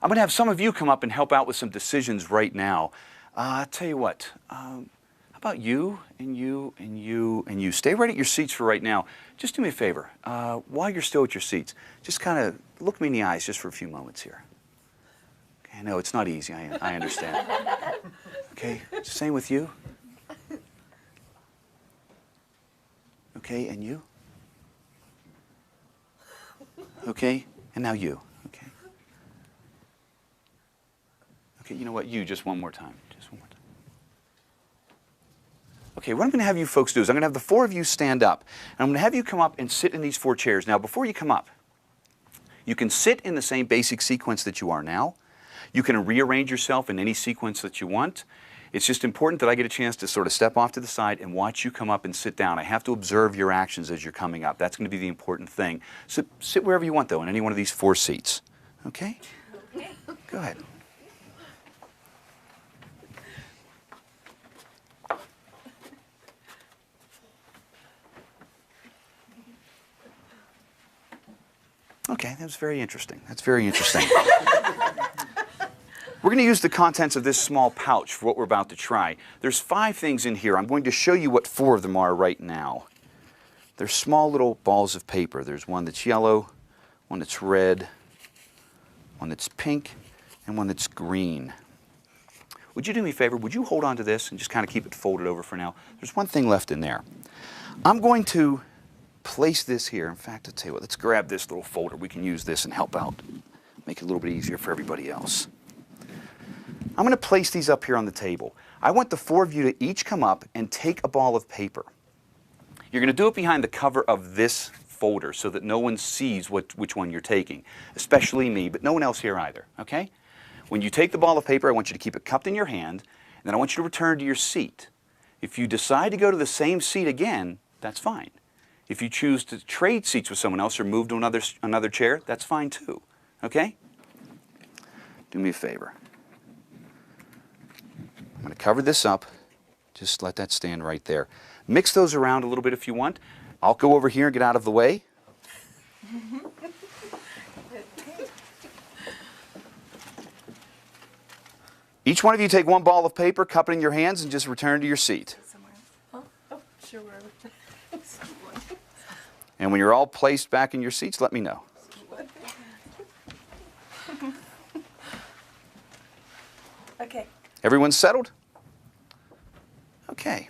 I'm going to have some of you come up and help out with some decisions right now. I'll tell you what, how about you and you and you and you? Stay right at your seats for right now. Just do me a favor. While you're still at your seats, just kind of look me in the eyes just for a few moments here. Okay, I know it's not easy, I understand. Okay, same with you. Okay, and you? Okay, and now you. Okay. Okay, you know what? You, just one more time. Just one more time. Okay, what I'm going to have you folks do is I'm going to have the four of you stand up. And I'm going to have you come up and sit in these four chairs. Now, before you come up, you can sit in the same basic sequence that you are now. You can rearrange yourself in any sequence that you want. It's just important that I get a chance to sort of step off to the side and watch you come up and sit down. I have to observe your actions as you're coming up. That's going to be the important thing. So sit wherever you want, though, in any one of these four seats. Okay? Okay. Go ahead. Okay, that was very interesting. That's very interesting. We're going to use the contents of this small pouch for what we're about to try. There's 5 things in here. I'm going to show you what 4 of them are right now. They're small little balls of paper. There's one that's yellow, one that's red, one that's pink, and one that's green. Would you do me a favor? Would you hold on to this and just kind of keep it folded over for now? There's one thing left in there. I'm going to place this here. In fact, I'll tell you what, let's grab this little folder. We can use this and help out. Make it a little bit easier for everybody else. I'm going to place these up here on the table. I want the 4 of you to each come up and take a ball of paper. You're going to do it behind the cover of this folder so that no one sees which one you're taking, especially me, but no one else here either, okay? When you take the ball of paper, I want you to keep it cupped in your hand, and then I want you to return to your seat. If you decide to go to the same seat again, that's fine. If you choose to trade seats with someone else or move to another chair, that's fine too, okay? Do me a favor. I'm going to cover this up. Just let that stand right there. Mix those around a little bit if you want. I'll go over here and get out of the way. Each one of you take one ball of paper, cup it in your hands, and just return to your seat. Oh, sure. And when you're all placed back in your seats, let me know. Okay. Everyone's settled? Okay.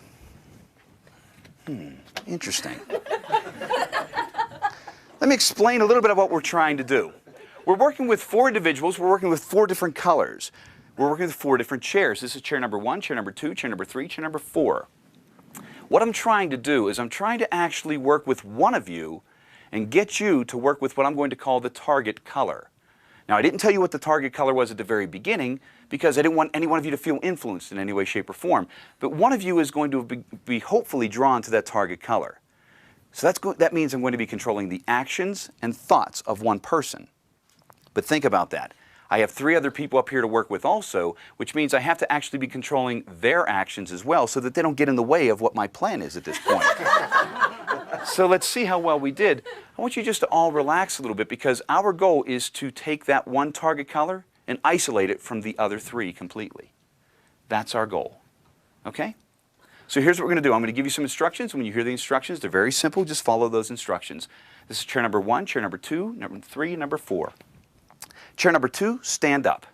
Interesting. Let me explain a little bit of what we're trying to do. We're working with 4 individuals. We're working with 4 different colors. We're working with 4 different chairs. This is chair number 1, chair number 2, chair number 3, chair number 4. What I'm trying to do is I'm trying to actually work with one of you and get you to work with what I'm going to call the target color. Now, I didn't tell you what the target color was at the very beginning because I didn't want any one of you to feel influenced in any way, shape, or form. But one of you is going to be hopefully drawn to that target color. So that means I'm going to be controlling the actions and thoughts of one person. But think about that. I have 3 other people up here to work with also, which means I have to actually be controlling their actions as well so that they don't get in the way of what my plan is at this point. So let's see how well we did. I want you just to all relax a little bit because our goal is to take that one target color and isolate it from the other 3 completely. That's our goal. Okay? So here's what we're going to do. I'm going to give you some instructions. When you hear the instructions, they're very simple. Just follow those instructions. This is chair number 1, chair number 2, number 3, number 4. Chair number 2, stand up.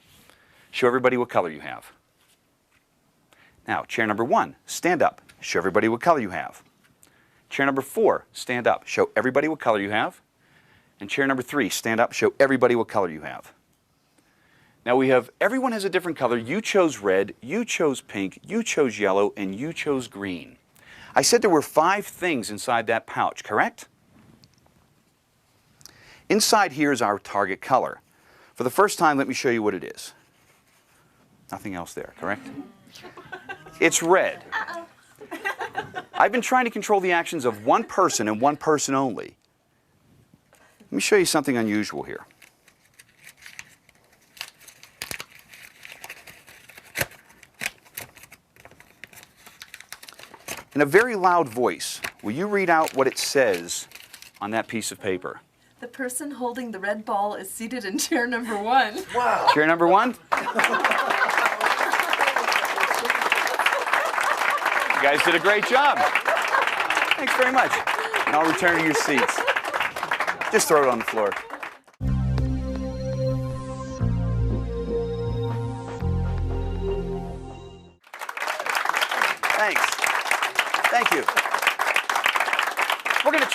Show everybody what color you have. Now, chair number 1, stand up. Show everybody what color you have. Chair number 4, stand up. Show everybody what color you have. And chair number 3, stand up. Show everybody what color you have. Now everyone has a different color. You chose red, you chose pink, you chose yellow, and you chose green. I said there were 5 things inside that pouch, correct? Inside here is our target color. For the first time, let me show you what it is. Nothing else there, correct? It's red. I've been trying to control the actions of one person and one person only. Let me show you something unusual here. In a very loud voice, will you read out what it says on that piece of paper? The person holding the red ball is seated in chair number 1. Wow. Chair number 1. You guys did a great job. Thanks very much. And I'll return to your seats. Just throw it on the floor. Thanks. Thank you. We're going to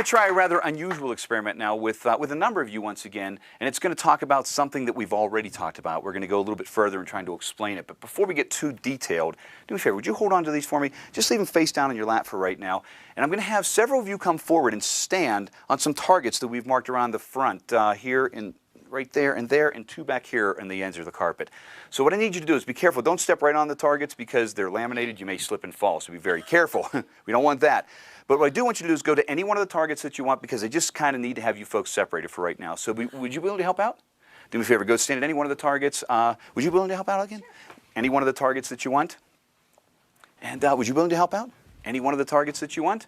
try a rather unusual experiment now with a number of you once again, and it's going to talk about something that we've already talked about. We're going to go a little bit further in trying to explain it. But before we get too detailed, do me a favor, would you hold on to these for me? Just leave them face down in your lap for right now. And I'm going to have several of you come forward and stand on some targets that we've marked around the front here in right there, and 2 back here on the ends of the carpet. So what I need you to do is be careful. Don't step right on the targets because they're laminated. You may slip and fall, so be very careful. We don't want that. But what I do want you to do is go to any one of the targets that you want because I just kind of need to have you folks separated for right now. So would you be willing to help out? Do me a favor, go stand at any one of the targets. Would you be willing to help out again? Sure. Any one of the targets that you want? And would you be willing to help out? Any one of the targets that you want?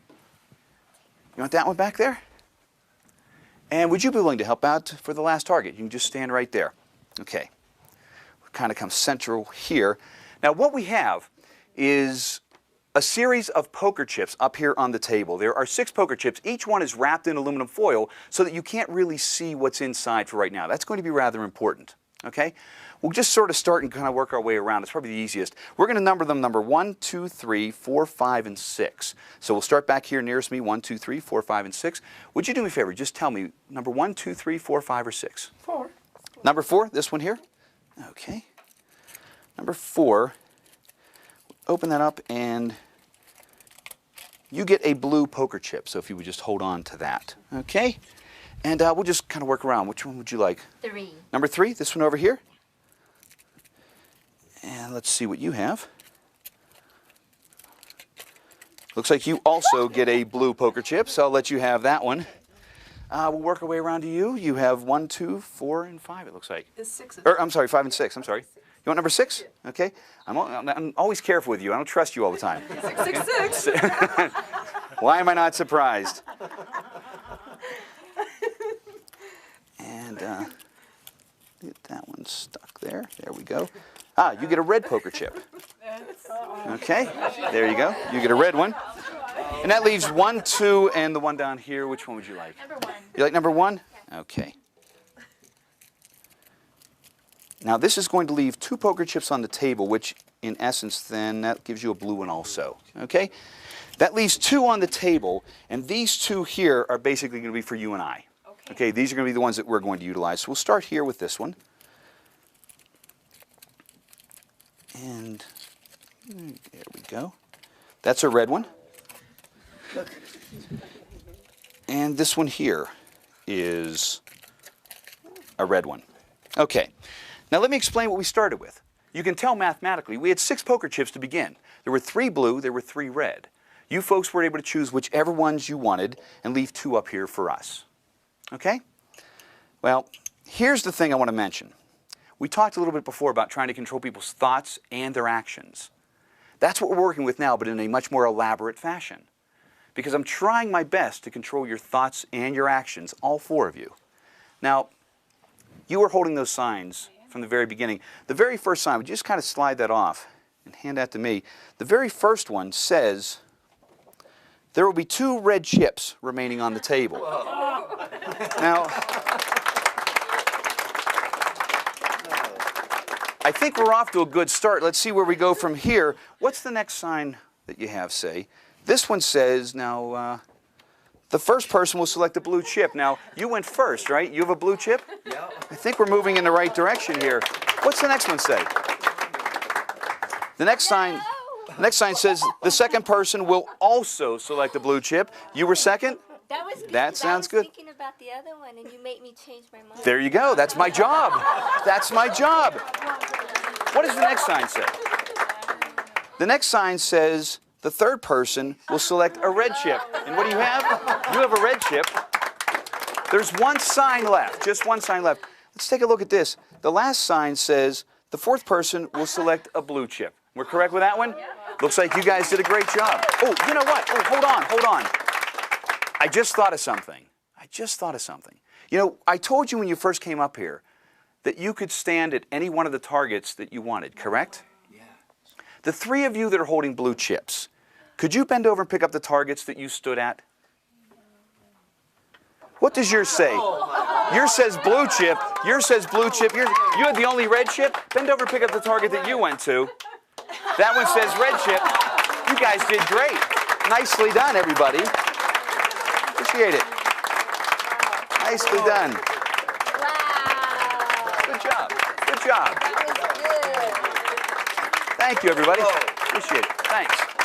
You want that one back there? And would you be willing to help out for the last target? You can just stand right there. Okay. We'll kind of come central here. Now what we have is a series of poker chips up here on the table. There are 6 poker chips. Each one is wrapped in aluminum foil so that you can't really see what's inside for right now. That's going to be rather important. Okay? We'll just sort of start and kind of work our way around. It's probably the easiest. We're going to number them number 1, 2, 3, 4, 5, and 6. So we'll start back here nearest me, 1, 2, 3, 4, 5, and 6. Would you do me a favor? Just tell me number 1, 2, 3, 4, 5, or 6? 4. Number 4, this one here? Okay. Number 4, open that up and you get a blue poker chip. So if you would just hold on to that. Okay? And we'll just kind of work around. Which one would you like? 3. Number 3, this one over here. And let's see what you have. Looks like you also get a blue poker chip, so I'll let you have that one. We'll work our way around to you. You have 1, 2, 4, and 5, it looks like. It's 6. I'm sorry, 5 and 6. I'm sorry. You want number 6? Okay. I'm always careful with you. I don't trust you all the time. 666. Why am I not surprised? And get that one stuck there. There we go. You get a red poker chip. Okay, there you go. You get a red one. And that leaves 1, 2, and the one down here. Which one would you like? Number 1. You like number 1? Okay. Now this is going to leave 2 poker chips on the table, which in essence then that gives you a blue one also. Okay? That leaves 2 on the table, and these 2 here are basically going to be for you and I. Okay, these are going to be the ones that we're going to utilize. So we'll start here with this one. And there we go. That's a red one. And this one here is a red one. Okay. Now let me explain what we started with. You can tell mathematically we had 6 poker chips to begin. There were 3 blue, there were 3 red. You folks were able to choose whichever ones you wanted and leave 2 up here for us. Okay? Well, here's the thing I want to mention. We talked a little bit before about trying to control people's thoughts and their actions. That's what we're working with now, but in a much more elaborate fashion. Because I'm trying my best to control your thoughts and your actions, all 4 of you. Now, you were holding those signs from the very beginning. The very first sign, would you just kind of slide that off and hand that to me? The very first one says, there will be 2 red chips remaining on the table. Now, I think we're off to a good start. Let's see where we go from here. What's the next sign that you have, say? This one says, now, the first person will select a blue chip. Now, you went first, right? You have a blue chip? Yeah. I think we're moving in the right direction here. What's the next one say? The next sign says, the second person will also select a blue chip. You were second? That was good. That sounds good. I was thinking about the other one, and you made me change my mind. There you go. That's my job. That's my job. What does the next sign say? The next sign says the third person will select a red chip. And what do you have? You have a red chip. There's 1 sign left, just 1 sign left. Let's take a look at this. The last sign says the 4th person will select a blue chip. We're correct with that one? Looks like you guys did a great job. Oh, you know what? Oh, hold on. I just thought of something. You know, I told you when you first came up here that you could stand at any one of the targets that you wanted, correct? Yeah. The three of you that are holding blue chips, could you bend over and pick up the targets that you stood at? What does yours say? Yours says blue chip. Yours says blue chip. You had the only red chip? Bend over and pick up the target that you went to. That one says red chip. You guys did great. Nicely done, everybody. Appreciate it. Nicely done. Wow. Good job. Good job. That was good. Thank you, everybody. Appreciate it. Thanks.